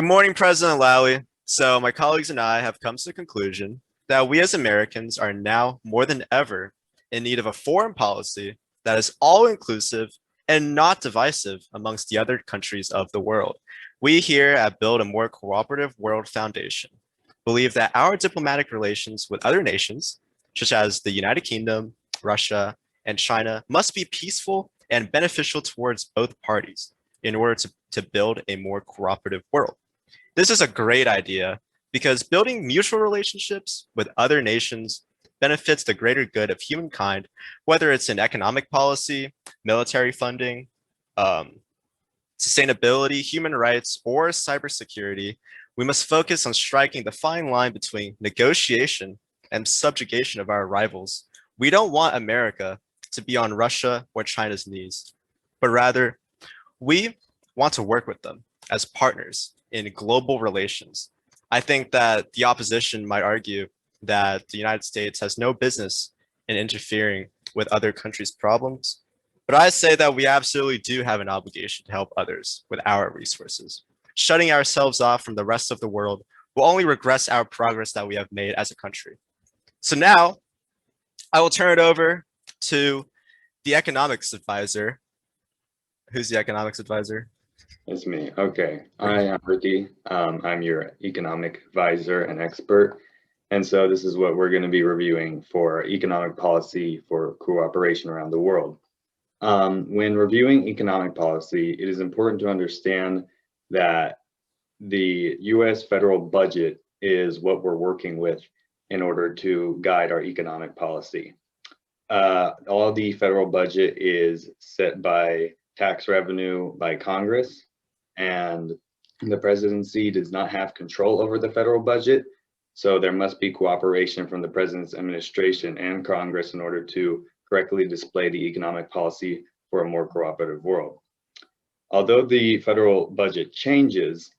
Good morning, President Lally. So, my colleagues and I have come to the conclusion that we as Americans are now more than ever in need of a foreign policy that is all inclusive and not divisive amongst the other countries of the world. We here at Build a More Cooperative World Foundation believe that our diplomatic relations with other nations, such as the United Kingdom, Russia, and China, must be peaceful and beneficial towards both parties in order to build a more cooperative world. This is a great idea because building mutual relationships with other nations benefits the greater good of humankind, whether it's in economic policy, military funding, um, sustainability, human rights, or cybersecurity. We must focus on striking the fine line between negotiation and subjugation of our rivals. We don't want America to be on Russia or China's knees, but rather we want to work with them as partners in global relations. I think that the opposition might argue that the United States has no business in interfering with other countries' problems, but I say that we absolutely do have an obligation to help others with our resources. Shutting ourselves off from the rest of the world will only regress our progress that we have made as a country. So now I will turn it over to the economics advisor. Who's the economics advisor? It's me. Okay. I am Ricky. I'm your economic advisor and expert. And so this is what we're going to be reviewing for economic policy for cooperation around the world. When reviewing economic policy, it is important to understand that the US federal budget is what we're working with in order to guide our economic policy. All the federal budget is set by tax revenue by Congress, and the presidency does not have control over the federal budget. So there must be cooperation from the president's administration and Congress in order to correctly display the economic policy for a more cooperative world. Although the federal budget changes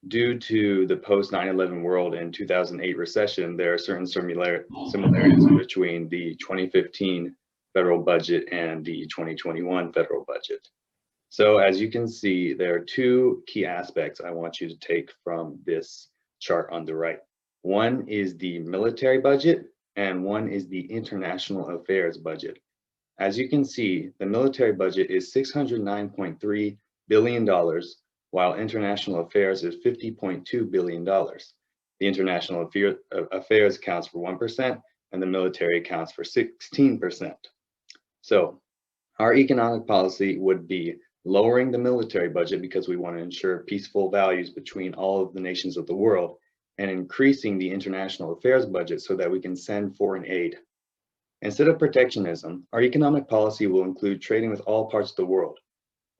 due to the post 9/11 world and 2008 recession, there are certain similarities between the 2015 federal budget and the 2021 federal budget. So as you can see, there are two key aspects I want you to take from this chart on the right. One is the military budget and one is the international affairs budget. As you can see, the military budget is $609.3 billion, while international affairs is $50.2 billion. The international affairs accounts for 1% and the military accounts for 16%. So our economic policy would be lowering the military budget because we want to ensure peaceful values between all of the nations of the world, and increasing the international affairs budget so that we can send foreign aid. Instead of protectionism, our economic policy will include trading with all parts of the world.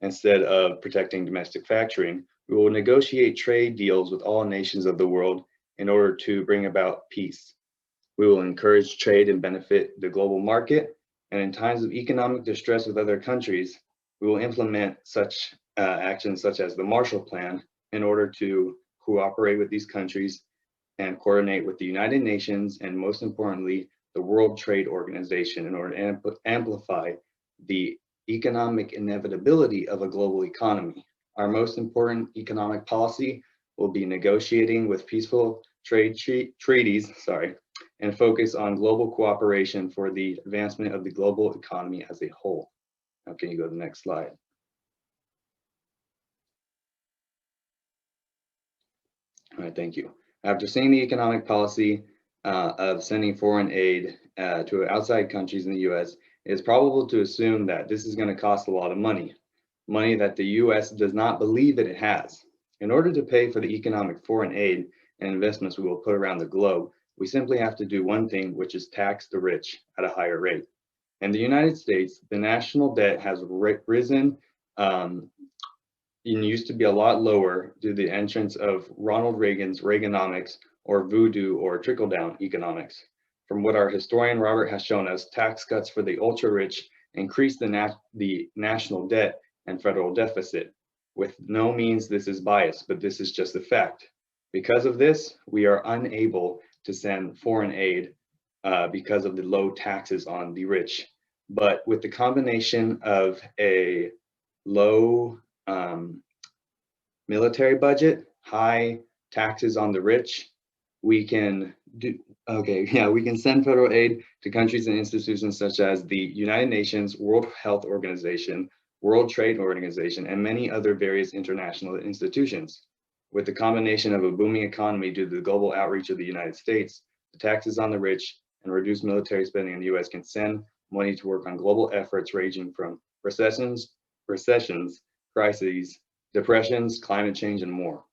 Instead of protecting domestic factoring, we will negotiate trade deals with all nations of the world in order to bring about peace. We will encourage trade and benefit the global market, and in times of economic distress with other countries, we will implement such actions such as the Marshall Plan in order to cooperate with these countries and coordinate with the United Nations and, most importantly, the World Trade Organization in order to amplify the economic inevitability of a global economy. Our most important economic policy will be negotiating with peaceful trade treaties, and focus on global cooperation for the advancement of the global economy as a whole. Now, can you go to the next slide? All right, thank you. After seeing the economic policy of sending foreign aid to outside countries in the US, it is probable to assume that this is going to cost a lot of money that the US does not believe that it has. In order to pay for the economic foreign aid and investments we will put around the globe, we simply have to do one thing, which is tax the rich at a higher rate. In the United States, the national debt has risen and used to be a lot lower due to the entrance of Ronald Reagan's Reaganomics, or voodoo or trickle-down economics. From what our historian Robert has shown us, tax cuts for the ultra-rich increase the national debt and federal deficit. With no means this is bias, but this is just a fact. Because of this, we are unable to send foreign aid because of the low taxes on the rich. But with the combination of a low military budget high taxes on the rich. We can we can send federal aid to countries and institutions such as the United Nations, World Health Organization, World Trade Organization, and many other various international institutions. With the combination of a booming economy due to the global outreach of the United States, the taxes on the rich, and reduced military spending in the US can send money to work on global efforts ranging from recessions, crises, depressions, climate change, and more.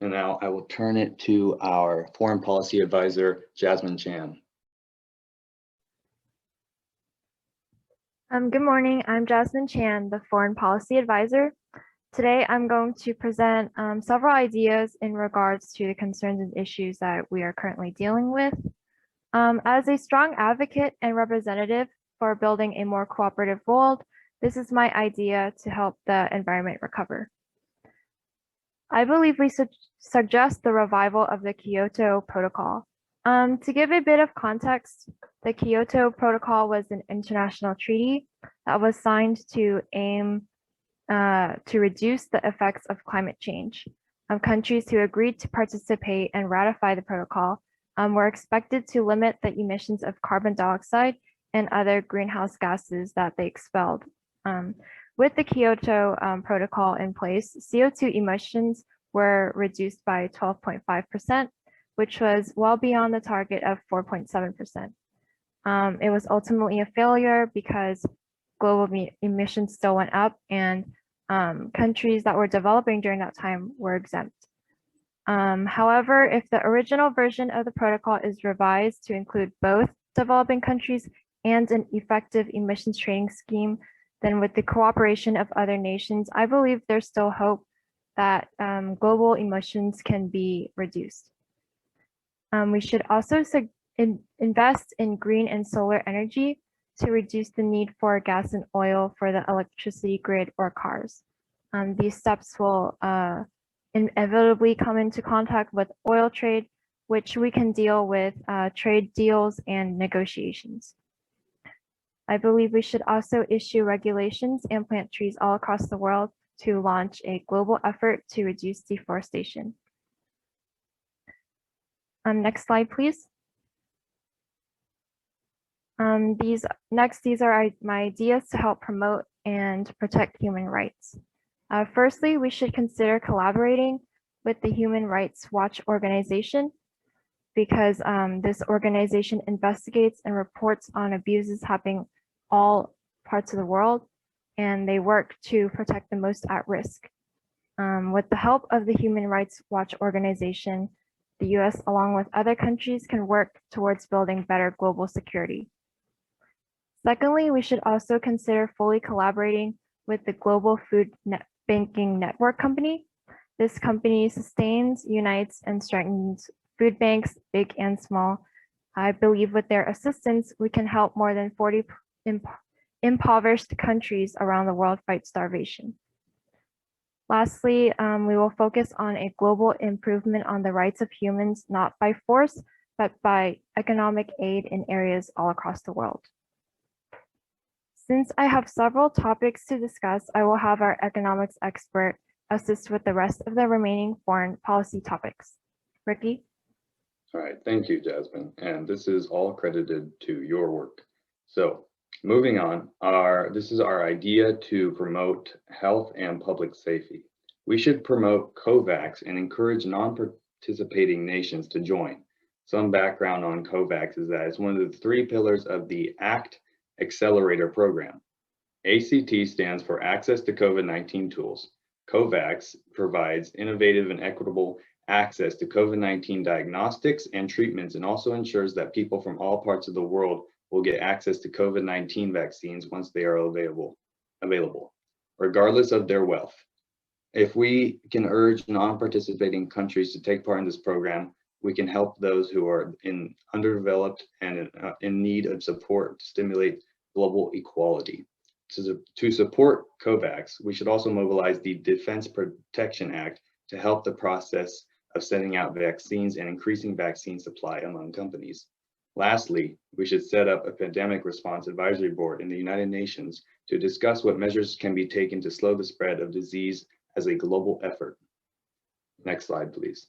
And now I will turn it to our foreign policy advisor, Jasmine Chan. Good morning, I'm Jasmine Chan, the Foreign Policy Advisor. Today, I'm going to present several ideas in regards to the concerns and issues that we are currently dealing with. As a strong advocate and representative for building a more cooperative world, this is my idea to help the environment recover. I believe we should suggest the revival of the Kyoto Protocol. To give a bit of context, the Kyoto Protocol was an international treaty that was signed to aim to reduce the effects of climate change. Countries who agreed to participate and ratify the protocol were expected to limit the emissions of carbon dioxide and other greenhouse gases that they expelled. With the Kyoto Protocol in place, CO2 emissions were reduced by 12.5%, which was well beyond the target of 4.7%. It was ultimately a failure because global emissions still went up and countries that were developing during that time were exempt. However, if the original version of the protocol is revised to include both developing countries and an effective emissions trading scheme, then with the cooperation of other nations, I believe there's still hope that global emissions can be reduced. We should also invest in green and solar energy to reduce the need for gas and oil for the electricity grid or cars. These steps will inevitably come into contact with oil trade, which we can deal with trade deals and negotiations. I believe we should also issue regulations and plant trees all across the world to launch a global effort to reduce deforestation. Next slide, please. These are my ideas to help promote and protect human rights. Firstly, we should consider collaborating with the Human Rights Watch organization because this organization investigates and reports on abuses happening all parts of the world, and they work to protect the most at risk. With the help of the Human Rights Watch organization, the US, along with other countries, can work towards building better global security. Secondly, we should also consider fully collaborating with the Global Food Banking Network Company. This company sustains, unites, and strengthens food banks, big and small. I believe with their assistance, we can help more than 40 impoverished countries around the world fight starvation. Lastly, we will focus on a global improvement on the rights of humans, not by force, but by economic aid in areas all across the world. Since I have several topics to discuss, I will have our economics expert assist with the rest of the remaining foreign policy topics. Ricky? All right, thank you, Jasmine. And this is all credited to your work. So moving on, this is our idea to promote health and public safety. We should promote COVAX and encourage non-participating nations to join. Some background on COVAX is that it's one of the 3 pillars of the ACT Accelerator Program. ACT stands for Access to COVID-19 Tools. COVAX provides innovative and equitable access to COVID-19 diagnostics and treatments, and also ensures that people from all parts of the world will get access to COVID-19 vaccines once they are available, regardless of their wealth. If we can urge non-participating countries to take part in this program, we can help those who are underdeveloped and in need of support to stimulate global equality. To support COVAX, we should also mobilize the Defense Protection Act to help the process of sending out vaccines and increasing vaccine supply among companies. Lastly, we should set up a pandemic response advisory board in the United Nations to discuss what measures can be taken to slow the spread of disease as a global effort. Next slide, please.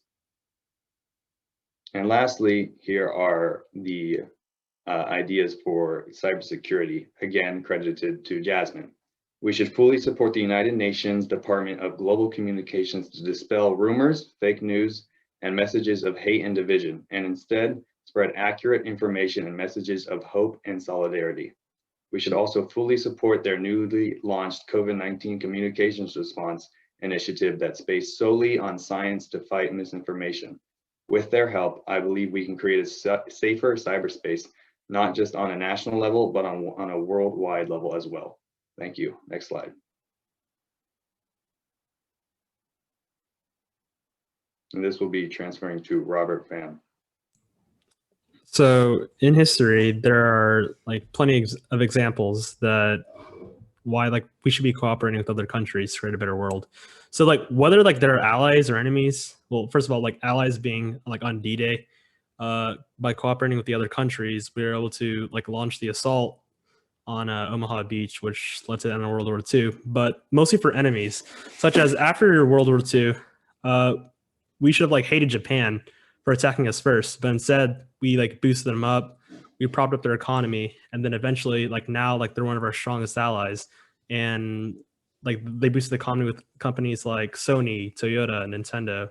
And lastly, here are the ideas for cybersecurity, again credited to Jasmine. We should fully support the United Nations Department of Global Communications to dispel rumors, fake news, and messages of hate and division, and instead spread accurate information and messages of hope and solidarity. We should also fully support their newly launched COVID-19 communications response initiative that's based solely on science to fight misinformation. With their help, I believe we can create a safer cyberspace, not just on a national level, but on a worldwide level as well. Thank you. Next slide. And this will be transferring to Robert Pham. So in history, there are like plenty of examples that why like we should be cooperating with other countries to create a better world. So like whether like they're allies or enemies, well, first of all, like allies being like on D-Day, by cooperating with the other countries, we were able to like launch the assault on Omaha Beach, which led to the end of World War II. But mostly for enemies, such as after World War II, we should have like hated Japan for attacking us first, but instead we like boosted them up, we propped up their economy, and then eventually like now like they're one of our strongest allies, and like they boosted the economy with companies like Sony, Toyota, and Nintendo.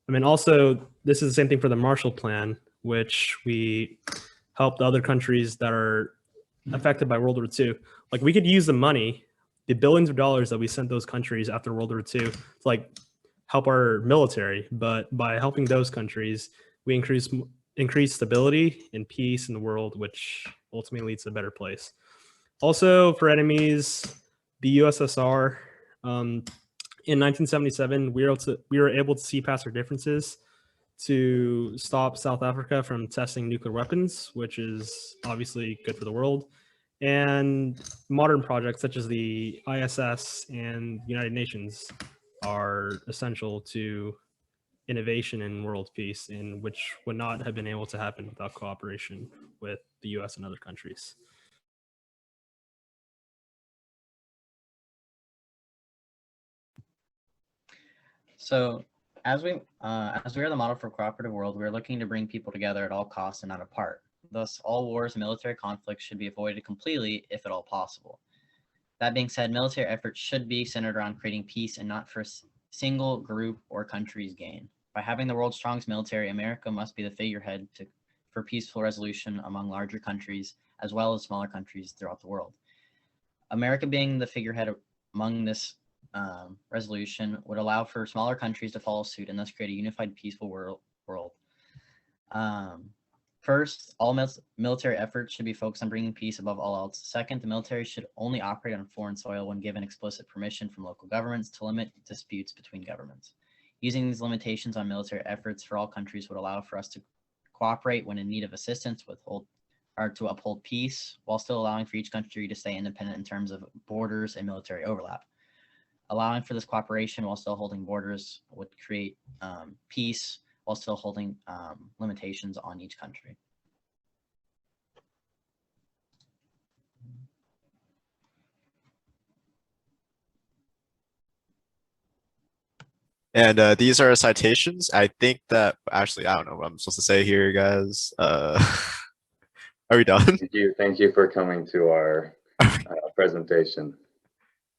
I mean, also this is the same thing for the Marshall Plan, which we helped other countries that are affected by World War II. Like we could use the money, the billions of dollars that we sent those countries after World War II to like help our military, but by helping those countries, we increase stability and peace in the world, which ultimately leads to a better place. Also, for enemies, the USSR, in 1977, we were able to see past our differences to stop South Africa from testing nuclear weapons, which is obviously good for the world. And modern projects such as the ISS and United Nations are essential to innovation and world peace, and which would not have been able to happen without cooperation with the US and other countries. So as we are the model for cooperative world, we're looking to bring people together at all costs and not apart. Thus, all wars and military conflicts should be avoided completely if at all possible. That being said, military efforts should be centered around creating peace and not for a single group or country's gain. By having the world's strongest military, America must be the figurehead for peaceful resolution among larger countries as well as smaller countries throughout the world. America being the figurehead among this resolution would allow for smaller countries to follow suit and thus create a unified, peaceful world. First, all military efforts should be focused on bringing peace above all else. Second, the military should only operate on foreign soil when given explicit permission from local governments to limit disputes between governments. Using these limitations on military efforts for all countries would allow for us to cooperate when in need of assistance to uphold peace, while still allowing for each country to stay independent in terms of borders and military overlap. Allowing for this cooperation while still holding borders would create peace while still holding limitations on each country. And these are citations. I think that actually, I don't know what I'm supposed to say here, guys. Are we done? Thank you for coming to our presentation.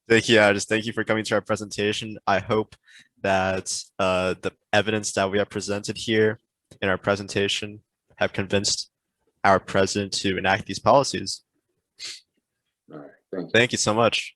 Thank you. Yeah, just thank you for coming to our presentation. I hope that the evidence that we have presented here in our presentation have convinced our president to enact these policies. All right, thank you. Thank you so much.